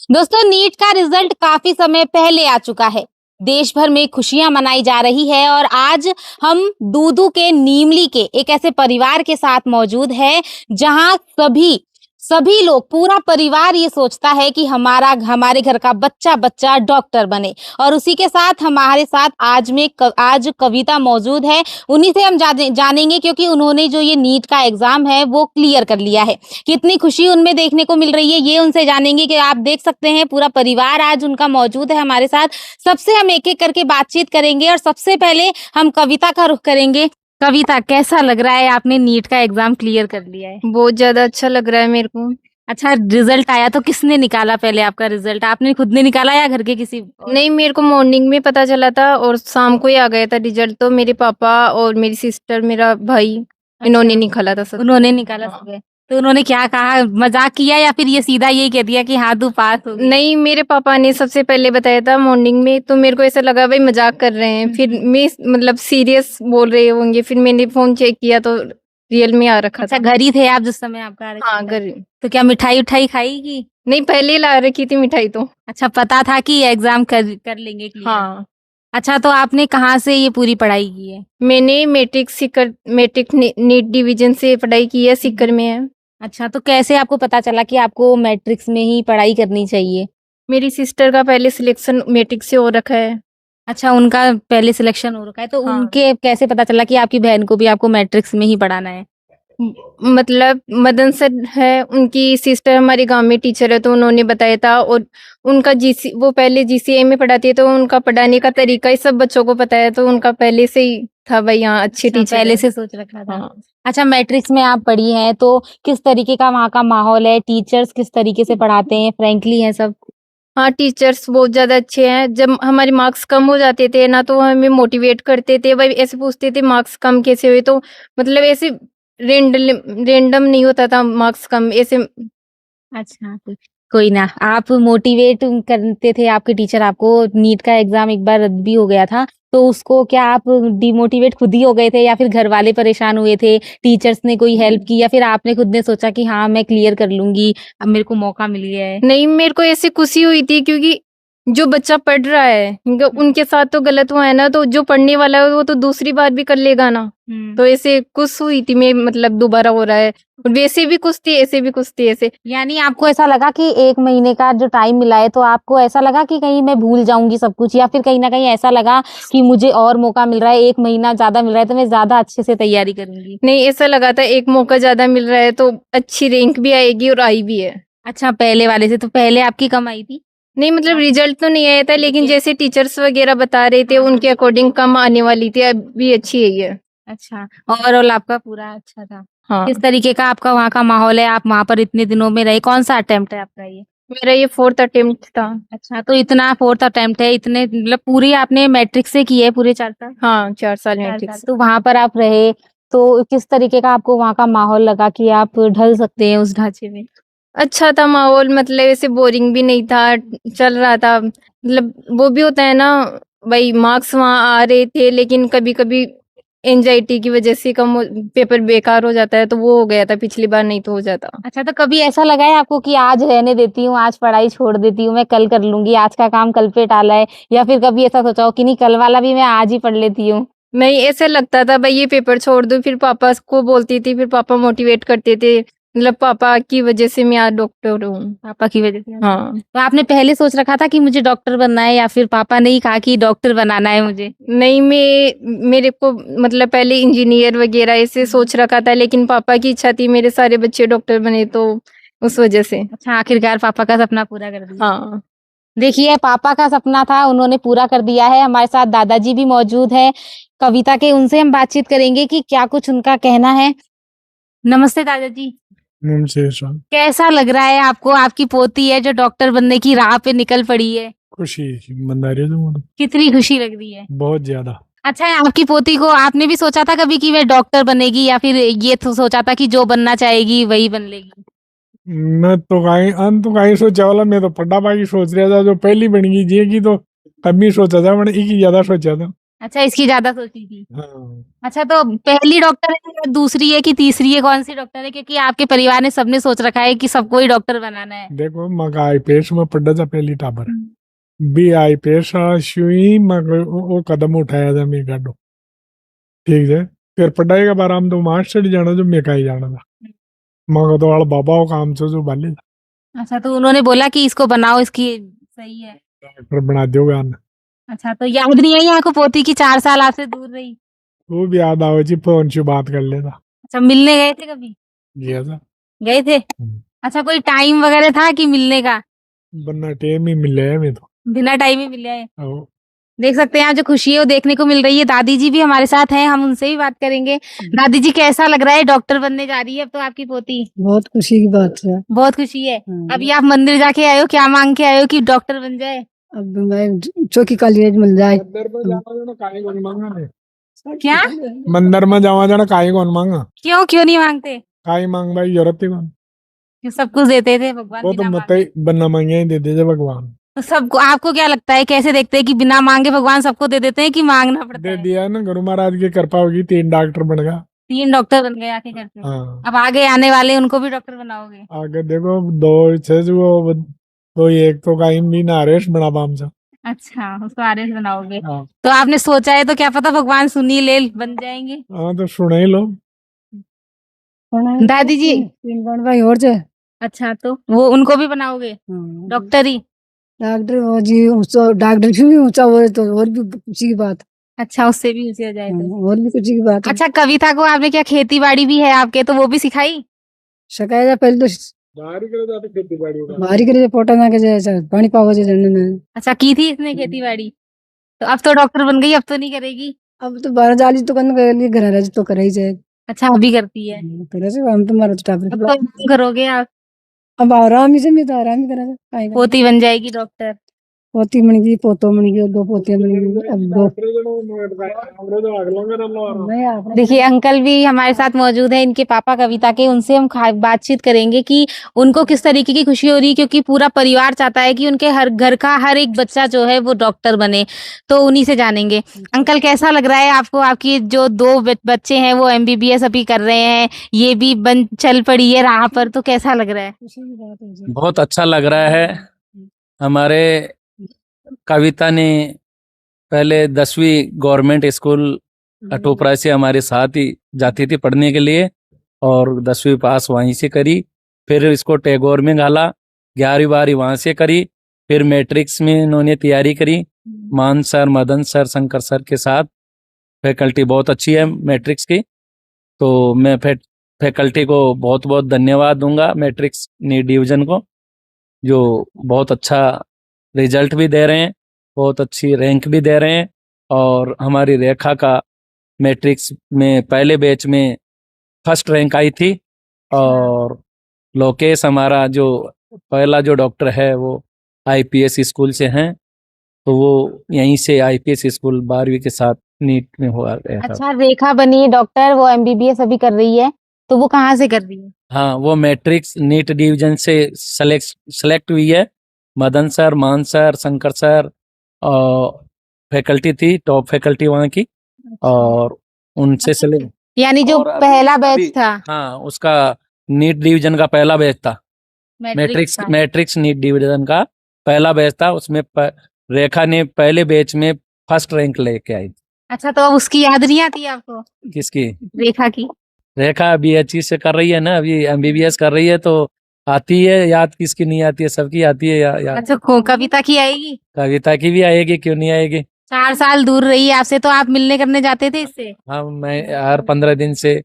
दोस्तों, नीट का रिजल्ट काफी समय पहले आ चुका है। देश भर में खुशियां मनाई जा रही है और आज हम दूदू के नीमली के एक ऐसे परिवार के साथ मौजूद है जहां सभी सभी लोग, पूरा परिवार ये सोचता है कि हमारे घर का बच्चा बच्चा डॉक्टर बने। और उसी के साथ हमारे साथ आज कविता मौजूद है। उन्हीं से हम जानेंगे क्योंकि उन्होंने जो ये नीट का एग्जाम है वो क्लियर कर लिया है। कितनी खुशी उनमें देखने को मिल रही है, ये उनसे जानेंगे कि आप देख सकते हैं पूरा परिवार आज उनका मौजूद है हमारे साथ। सबसे हम एक-एक करके बातचीत करेंगे और सबसे पहले हम कविता का रुख करेंगे। कविता, कैसा लग रहा है आपने नीट का एग्ज़ाम क्लियर कर लिया है? बहुत ज़्यादा अच्छा लग रहा है मेरे को। अच्छा, रिज़ल्ट आया तो किसने निकाला पहले आपका रिज़ल्ट? आपने खुद ने निकाला या घर के किसी और? नहीं, मेरे को मॉर्निंग में पता चला था और शाम को ही आ गया था रिजल्ट, तो मेरे पापा और मेरी सिस्टर, मेरा भाई, इन्होंने अच्छा, निकाला था सब। उन्होंने निकाला हाँ। सुबह। तो उन्होंने क्या कहा? मज़ाक किया या फिर ये सीधा यही कह दिया कि हाँ, तू पास हो गई? नहीं, मेरे पापा ने सबसे पहले बताया था मॉर्निंग में, तो मेरे को ऐसा लगा भाई मज़ाक कर रहे हैं। फिर मैं मतलब सीरियस बोल रहे होंगे, फिर मैंने फ़ोन चेक किया तो रियल में आ रखा अच्छा, था। घर ही थे आप जिस समय आपका हाँ, रिज़ल्ट आया? घर। तो क्या मिठाई-उठाई खाई कि? नहीं, पहले ही ला रखी थी मिठाई तो। अच्छा, पता था कि एग्ज़ाम कर कर लेंगे क्लियर। हाँ। अच्छा, तो आपने कहाँ से ये पूरी पढ़ाई की है? मैंने मैट्रिक नीट डिवीज़न से पढ़ाई की है, सीकर में है। अच्छा, तो कैसे आपको पता चला कि आपको मैट्रिक्स में ही पढ़ाई करनी चाहिए? मेरी सिस्टर का पहले सिलेक्शन मैट्रिक से हो रखा है। अच्छा, उनका पहले सिलेक्शन हो रखा है, तो हाँ। उनके कैसे पता चला कि आपकी बहन को भी आपको मैट्रिक्स में ही पढ़ाना है? मतलब मदन सर है, उनकी सिस्टर हमारे गाँव में टीचर है, तो उन्होंने बताया था। और उनका वो पहले जीसीए में पढ़ाती है, तो उनका पढ़ाने का तरीका ही सब बच्चों को पता है, तो उनका पहले से ही था भाई हाँ, अच्छे अच्छा, टीचर पहले है। से सोच रखा था। हाँ। अच्छा, मैट्रिक्स में आप पढ़ी हैं, तो किस तरीके का वहाँ का माहौल है? टीचर्स किस तरीके से पढ़ाते हैं? फ्रैंकली हैं सब? हाँ, टीचर्स बहुत ज़्यादा अच्छे हैं। जब हमारे मार्क्स कम हो जाते थे ना, तो हमें मोटिवेट करते थे, भाई ऐसे पूछते थे मार्क्स कम कैसे हुए? तो मतलब ऐसे रैंडम नहीं होता था मार्क्स कम ऐसे। अच्छा, कोई ना, आप मोटिवेट करते थे आपके टीचर आपको। नीट का एग्ज़ाम एक बार रद्द भी हो गया था, तो उसको क्या आप डिमोटिवेट खुद ही हो गए थे या फिर घरवाले परेशान हुए थे? टीचर्स ने कोई हेल्प की या फिर आपने खुद ने सोचा कि हाँ, मैं क्लियर कर लूँगी, अब मेरे को मौका मिल गया है? नहीं, मेरे को ऐसी खुशी हुई थी क्योंकि जो बच्चा पढ़ रहा है उनके साथ तो गलत हुआ है ना, तो जो पढ़ने वाला है वो तो दूसरी बार भी कर लेगा ना। हुँ। तो ऐसे खुश हुई थी मैं, मतलब दोबारा हो रहा है। और वैसे भी खुश थी, ऐसे भी खुश थी ऐसे। यानी आपको ऐसा लगा कि 1 महीने का जो टाइम मिला है, तो आपको ऐसा लगा कि कहीं मैं भूल जाऊँगी सब कुछ या फिर कहीं न कहीं ऐसा लगा कि मुझे और मौका मिल रहा है, 1 महीना ज़्यादा मिल रहा है, तो मैं ज़्यादा अच्छे से तैयारी करूँगी? नहीं, ऐसा लगा था एक मौका ज़्यादा मिल रहा है तो अच्छी रैंक भी आएगी, और आई भी है। अच्छा, पहले वाले से, तो पहले आपकी कम आई थी? नहीं, मतलब हाँ। रिजल्ट तो नहीं आया था, लेकिन जैसे टीचर्स वगैरह बता रहे थे हाँ, उनके हाँ। अकॉर्डिंग कम आने वाली थी, अब भी अच्छी आई है। अच्छा, ओवरऑल आपका पूरा अच्छा था। हाँ। किस तरीके का आपका वहाँ का माहौल है? आप वहाँ पर इतने दिनों में रहे, कौन-सा अटेम्प्ट है आपका ये? मेरा ये 4th अटेम्प्ट था। अच्छा, तो इतना 4th अटेम्प्ट है, इतने मतलब पूरी आपने मैट्रिक से की है पूरे 4 साल? हाँ, 4 साल 4 मैट्रिक साल, से। तो वहाँ पर आप रहे, तो किस तरीके का आपको वहाँ का माहौल लगा कि आप ढल सकते हैं उस ढाँचे में? अच्छा था माहौल, मतलब ऐसे बोरिंग भी नहीं था, चल रहा था। मतलब वो भी होता है ना, भई मार्क्स वहाँ आ रहे थे, लेकिन कभी-कभी एंग्ज़ायटी की वज़ह से पेपर बेकार हो जाता है, तो वो हो गया था पिछली बार, नहीं तो हो जाता। अच्छा, तो कभी ऐसा लगा है आपको कि आज रहने देती हूँ, आज पढ़ाई छोड़ देती हूँ, मैं कल कर लूँगी, आज का काम कल पे टाला है, या फिर कभी ऐसा सोचा हो कि नहीं, कल वाला भी मैं आज ही पढ़ लेती हूँ? नहीं, ऐसा लगता था भई ये पेपर छोड़ दूँ, फिर पापा को बोलती थी, फिर पापा मोटिवेट करते थे। मतलब पापा की वज़ह से मैं आज डॉक्टर हूँ। पापा की वजह से? हाँ। तो आपने पहले सोच रखा था कि मुझे डॉक्टर बनना है या फिर पापा ने ही कहा कि डॉक्टर बनाना है मुझे? नहीं, मेरे को मतलब पहले इंजीनियर वग़ैरह ऐसे सोच रखा था, लेकिन पापा की इच्छा थी मेरे सारे बच्चे डॉक्टर बने, तो उस वज़ह से। अच्छा, आखिरकार पापा का सपना पूरा कर दिया। हाँ। देखिए, पापा का सपना था, उन्होंने पूरा कर दिया है। हमारे साथ दादाजी भी मौजूद हैं, कविता के, उनसे हम बातचीत करेंगे कि क्या कुछ उनका कहना है। नमस्ते दादाजी। नमस्ते सर। कैसा लग रहा है आपको? आपकी पोती है जो डॉक्टर बनने की राह पे निकल पड़ी है। खुशी ईमानदारी से बोलो। कितनी खुशी लग रही है? बहुत ज्यादा। अच्छा, आपकी पोती को आपने भी सोचा था कभी कि वह डॉक्टर बनेगी या फिर ये तो सोचा था कि जो बनना चाहेगी वही बन लेगी? मैं तो कहीं सोचा वाला, मैं तो पढ़ा बाकी सोच रहा था, जो पहली बन गई जी की तो कभी सोचा था, मैंने एक ही ज्यादा सोचा था। अच्छा, इसकी ज्यादा सोची थी। हाँ अच्छा, तो पहली डॉक्टर है या दूसरी है कि तीसरी है, कौन सी डॉक्टर है? क्योंकि आपके परिवार ने सबने सोच रखा है कि सबको ही डॉक्टर बनाना है। देखो मग आईपीएस में पढ़ा था पहली टाबर हम्म। बी आईपीएस शुई मग वो कदम उठाया था मैं गाडो ठीक है। फिर पढ़ाई का बारे में तो मास्टर जाना जो मैं का ही जाना था मगर तो वाला बाबा वो काम से जो बाली अच्छा, तो उन्होंने बोला कि इसको बनाओ, इसकी सही है। डॉक्टर बना दियोगा न। अच्छा, तो याद नहीं है यहाँ को पोती की 4 साल आपसे दूर रही? वो भी याद आवे जी फोन से बात कर लेता अच्छा, मिलने गए थे कभी? जी ऐसा गए थे। अच्छा, कोई टाइम वगैरह था कि मिलने का? बन्ना टेम ही मिले है मैं तो बिना टाइम ही मिले हैं। आओ। देख सकते हैं, आज जो खुशी है वो देखने को मिल रही है। दादी जी भी हमारे साथ हैं, हम उनसे भी बात करेंगे। दादी जी, कैसा लग रहा है? डॉक्टर बनने जा रही है अब तो आपकी पोती। बहुत खुशी की बात है। बहुत खुशी है। अभी आप मंदिर जाके आए हो, क्या मांग के आए हो कि डॉक्टर बन जाए? अब मैं चौकी कॉलेज मिल जाए। मंदिर में जावा जाना काहे कौन मांगा ने क्या? मंदिर में जावा जाना काहे कौन मांगा क्यों क्यों नहीं मांगते? काहे मांग भाई जरूरत ही कौन कि सब कुछ देते थे भगवान वो तो बिना मत मांगे। ही बन्ना मांगे ही दे दे भगवान तो सबको, आपको क्या लगता है, कैसे देखते हैं कि बिना मांगे भगवान सबको दे देते हैं कि मांगना पड़ता दे है? दिया ना गुरु महाराज की कृपा होगी 3 डॉक्टर बन गया 3 डॉक्टर बन गए आके घर पे। हाँ अब आगे आने वाले उनको भी डॉक्टर बनाओगे? आगे देखो 2 छह जो वो तो एक तो कहीं भी ना नरेश बना बाम से अच्छा, उसको आरएस बनाओगे। हाँ तो आपने सोचा है तो क्या पता भगवान सुन ही ले, बन जाएंगे। हाँ तो सुने ही लो दादी जी। 3 बन भाई और जे। अच्छा, तो वो उनको भी बनाओगे डॉक्टर ही? डॉक्टर वो जी ऊंचा डॉक्टर से भी ऊंचा हो तो और भी खुशी की बात। अच्छा, उससे भी ऊंचे हो जाए तो। और भी खुशी की बात है। अच्छा, कविता को आपने क्या, खेती बाड़ी भी है आपके, तो वो भी सिखाई? शिकायत है पहले तो बाहर ही करे जाते खेती बाड़ी का बाहरी करे पोटा ना के जैसा पानी पावा जे जन्ने में। अच्छा, की थी इसने खेती बाड़ी? तो अब तो डॉक्टर बन गई, अब तो नहीं करेगी? अब तो बाहर जाली तो करने के लिए घर रह तो करे ही जाए। अच्छा, अभी करती है। करे से हम तुम्हारा तो अब टापर तो आराम करोगे आप? अब आराम ही से मैं तो आराम ही करा था काहे का। पोती बन जाएगी डॉक्टर। पोती बन गई पोतो बन गई 2 पोतियां बन गई अब 2 नहीं आप देखिए, अंकल भी हमारे साथ मौजूद है, इनके पापा कविता के। उनसे हम बातचीत करेंगे कि उनको किस तरीके की खुशी हो रही है, क्योंकि पूरा परिवार चाहता है कि उनके हर घर का हर एक बच्चा जो है वो डॉक्टर बने। तो उन्हीं से जानेंगे। अंकल, कैसा लग रहा है आपको? आपकी जो 2 बच्चे हैं वो एमबीबीएस अभी कर रहे हैं, ये भी बन चल पड़ी है राह पर, तो कैसा लग रहा है? खुशी की बात है जी। बहुत अच्छा लग रहा है। हमारे कविता ने पहले 10वीं गवर्नमेंट स्कूल अटोपरा से हमारे साथ ही जाती थी पढ़ने के लिए और 10वीं पास वहीं से करी। फिर इसको टैगोर में डाला, 11वीं 12वीं वहाँ से करी। फिर मैट्रिक्स में इन्होंने तैयारी करी मान sir, Madan sir, Shankar sir के साथ। फैकल्टी बहुत अच्छी है मैट्रिक्स की, तो मैं फैकल्टी को बहुत बहुत धन्यवाद दूंगा, मैट्रिक्स नीट डिवीजन को, जो बहुत अच्छा रिजल्ट भी दे रहे हैं, बहुत अच्छी रैंक भी दे रहे हैं। और हमारी रेखा का मैट्रिक्स में पहले बैच में फर्स्ट रैंक आई थी। और लोकेश हमारा जो पहला जो डॉक्टर है वो आईपीएस स्कूल से हैं, तो वो यहीं से आईपीएस स्कूल 12वीं के साथ नीट में हुआ गया था। अच्छा, रेखा बनी है डॉक्टर, वो एमबीबीएस अभी कर रही है, तो वो कहाँ से कर रही है? हाँ, वो मैट्रिक्स नीट डिवीजन से सेलेक्ट हुई है। मदन सर, मान सर, शंकर सर और फैकल्टी थी, टॉप फैकल्टी वहाँ की, और उनसे सेलेक्ट। यानी जो और अभी- पहला बैच अभी- था हाँ, उसका नीट डिवीजन का पहला बैच था। मैट्रिक्स का। मैट्रिक्स नीट डिवीजन का पहला बैच था, उसमें रेखा ने पहले बैच में फर्स्ट रैंक लेके आई। अच्छा, तो अब उसकी याद नहीं आती आपको, किसकी? रेखा की? रेखा अभी अच्छी से कर रही है ना, अभी एमबीबीएस कर रही है, तो आती है याद, किसकी नहीं आती है, सबकी आती है याद। अच्छा, कविता की आएगी? कविता की भी आएगी, क्यों नहीं आएगी। 4 साल दूर रही है आपसे, तो आप मिलने करने जाते थे इससे? हाँ, मैं हर 15 दिन से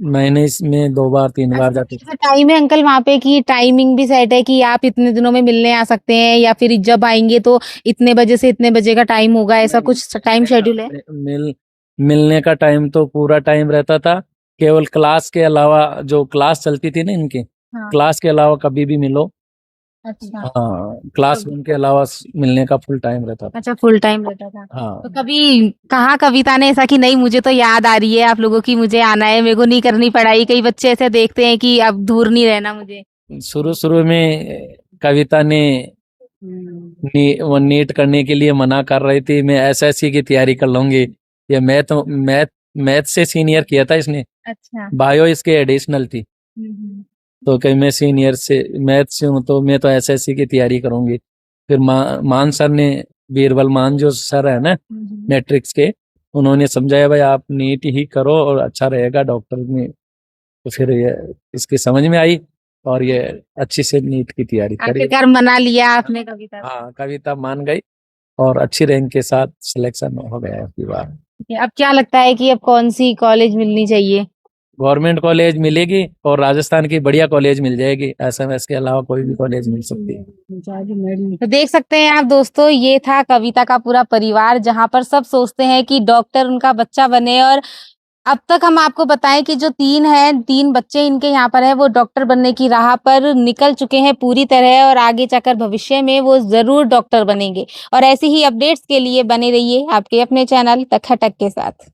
महीने में 2 बार 3 बार जाते थे। टाइम है अंकल वहाँ पे कि टाइमिंग भी सेट है कि आप इतने दिनों में मिलने आ सकते हैं, या फिर जब आएंगे तो इतने बजे से इतने बजे का टाइम होगा, ऐसा कुछ टाइम शेड्यूल है? मिलने का टाइम तो पूरा टाइम रहता था, केवल क्लास के अलावा, जो क्लास चलती थी ना इनकी, हाँ। क्लास के अलावा कभी भी मिलो। अच्छा। हाँ, क्लास के अलावा मिलने का फुल टाइम रहता था। अच्छा, फुल टाइम रहता था। हाँ, तो कभी कहा कविता ने ऐसा कि नहीं, मुझे तो याद आ रही है आप लोगों की, मुझे आना है, मेरे को नहीं करनी पढ़ाई? कई बच्चे ऐसे देखते हैं कि अब दूर नहीं रहना मुझे। शुरू में कविता ने वो नीट करने के लिए मना कर रही थी, मैं एसएससी की तैयारी कर लूंगी। ये मैथ से सीनियर किया था इसने, अच्छा। बायो इसके एडिशनल थी। तो कहीं मैं सीनियर से मैथ से हूँ तो मैं तो एसएससी की तैयारी करूंगी। फिर मान सर ने, बीरबल मान जो सर है ना मैट्रिक्स के, उन्होंने समझाया भाई आप नीट ही करो और अच्छा रहेगा डॉक्टर में। तो फिर ये इसकी समझ में आई और ये अच्छी से नीट की तैयारी करी। आखिरकार मना लिया आपने कविता को। हाँ, कविता मान गई और अच्छी रैंक के साथ सिलेक्शन हो गया आपकी बार। अब क्या लगता है कि अब कौन सी कॉलेज मिलनी चाहिए? गवर्नमेंट कॉलेज मिलेगी और राजस्थान की बढ़िया कॉलेज मिल जाएगी, एसएमएस के अलावा कोई भी कॉलेज मिल सकती है। तो देख सकते हैं आप दोस्तों, ये था कविता का पूरा परिवार, जहां पर सब सोचते हैं कि डॉक्टर उनका बच्चा बने। और अब तक हम आपको बताएं कि जो 3 बच्चे इनके यहाँ पर है, वो डॉक्टर बनने की राह पर निकल चुके हैं पूरी तरह, और आगे जाकर भविष्य में वो जरूर डॉक्टर बनेंगे। और ऐसी ही अपडेट्स के लिए बने रहिए आपके अपने चैनल तक खटक के साथ।